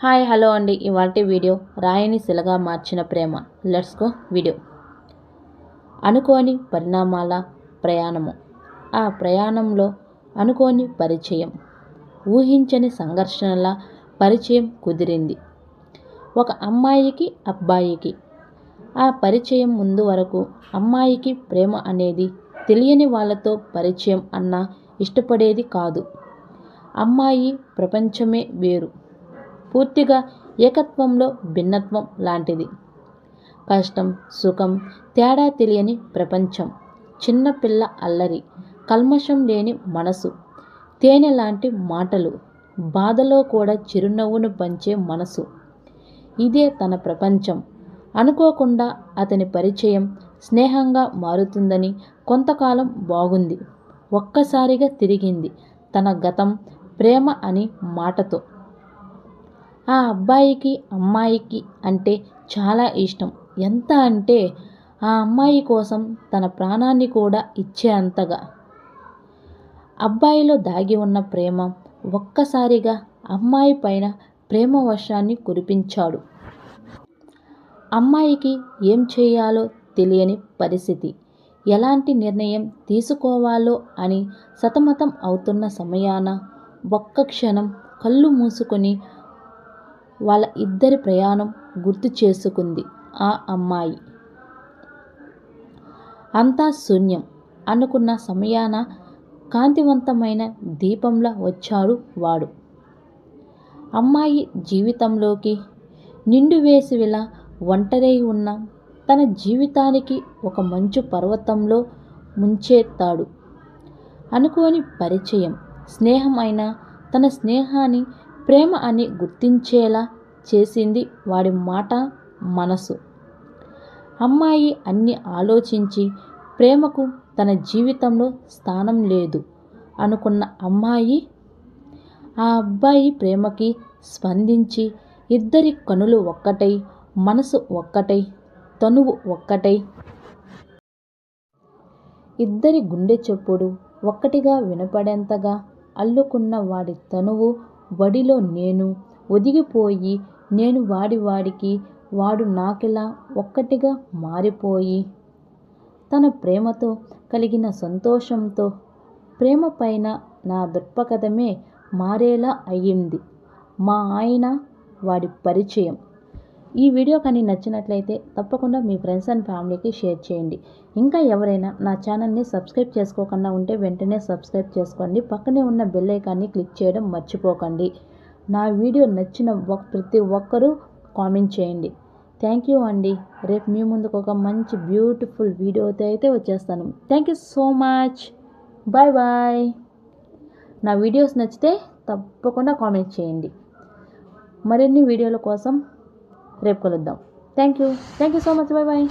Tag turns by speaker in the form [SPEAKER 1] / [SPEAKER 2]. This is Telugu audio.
[SPEAKER 1] హాయ్ హలో అండి. ఇవాల్టి వీడియో రాయిని శిలగా మార్చిన ప్రేమ. Let's go video. అనుకోని పరిణామాల ప్రయాణము. ఆ ప్రయాణంలో అనుకోని పరిచయం, ఊహించని సంఘర్షణల పరిచయం కుదిరింది ఒక అమ్మాయికి అబ్బాయికి. ఆ పరిచయం ముందు వరకు అమ్మాయికి ప్రేమ అనేది తెలియని వాళ్ళతో పరిచయం అన్నా ఇష్టపడేది కాదు. అమ్మాయి ప్రపంచమే వేరు, పూర్తిగా ఏకత్వంలో భిన్నత్వం లాంటిది. కష్టం సుఖం తేడా తెలియని ప్రపంచం. చిన్నపిల్ల అల్లరి, కల్మషం లేని మనసు, తేనె లాంటి మాటలు, బాధలో కూడా చిరునవ్వును పంచే మనసు. ఇదే తన ప్రపంచం. అనుకోకుండా అతని పరిచయం స్నేహంగా మారుతుందని కొంతకాలం బాగుంది. ఒక్కసారిగా తిరిగింది తన గతం ప్రేమ అని మాటతో. ఆ అబ్బాయికి అమ్మాయికి అంటే చాలా ఇష్టం. ఎంత అంటే ఆ అమ్మాయి కోసం తన ప్రాణాన్ని కూడా ఇచ్చే అంతగా. అబ్బాయిలో దాగి ఉన్న ప్రేమ ఒక్కసారిగా అమ్మాయి పైన ప్రేమ వర్షాన్ని కురిపించాడు. అమ్మాయికి ఏం చేయాలో తెలియని పరిస్థితి. ఎలాంటి నిర్ణయం తీసుకోవాలో అని సతమతం అవుతున్న సమయాన ఒక్క క్షణం కళ్ళు మూసుకొని వాళ్ళ ఇద్దరి ప్రయాణం గుర్తు చేసుకుంది ఆ అమ్మాయి. అంతా శూన్యం అనుకున్న సమయాన కాంతివంతమైన దీపంలా వచ్చాడు వాడు. అమ్మాయి జీవితంలోకి నిండు వేసవిలా ఒంటరై ఉన్న తన జీవితానికి ఒక మంచు పర్వతంలో ముంచెత్తాడు. అనుకోని పరిచయం స్నేహం అయినా తన స్నేహాన్ని ప్రేమ అని గుర్తించేలా చేసింది వాడి మాట మనసు. అమ్మాయి అన్ని ఆలోచించి ప్రేమకు తన జీవితంలో స్థానం లేదు అనుకున్న అమ్మాయి ఆ అబ్బాయి ప్రేమకి స్పందించి ఇద్దరి కనులు ఒక్కటై, మనసు ఒక్కటై, తనువు ఒక్కటై, ఇద్దరి గుండె చప్పుడు ఒక్కటిగా వినపడేంతగా అల్లుకున్న వాడి తనువు వడిలో నేను ఒదిగిపోయి, నేను వాడికి వాడు నాకిలా ఒక్కటిగా మారిపోయి, తన ప్రేమతో కలిగిన సంతోషంతో ప్రేమ పైన నా దృక్పథమే మారేలా అయ్యింది మా ఆయన వాడి పరిచయం. ఈ వీడియో కానీ నచ్చినట్లయితే తప్పకుండా మీ ఫ్రెండ్స్ అండ్ ఫ్యామిలీకి షేర్ చేయండి. ఇంకా ఎవరైనా నా ఛానల్ని సబ్స్క్రైబ్ చేసుకోకుండా ఉంటే వెంటనే సబ్స్క్రైబ్ చేసుకోండి. పక్కనే ఉన్న బెల్ ఐకాన్ని క్లిక్ చేయడం మర్చిపోకండి. నా వీడియో నచ్చిన ప్రతి ఒక్కరూ కామెంట్ చేయండి. థ్యాంక్ యూ అండి. రేపు మీ ముందుకు ఒక మంచి బ్యూటిఫుల్ వీడియోతో అయితే వచ్చేస్తాను. Thank you so much. Bye bye. నా వీడియోస్ నచ్చితే తప్పకుండా కామెంట్ చేయండి. మరిన్ని వీడియోల కోసం రేపు కలుద్దాం. Thank you so much. Bye bye.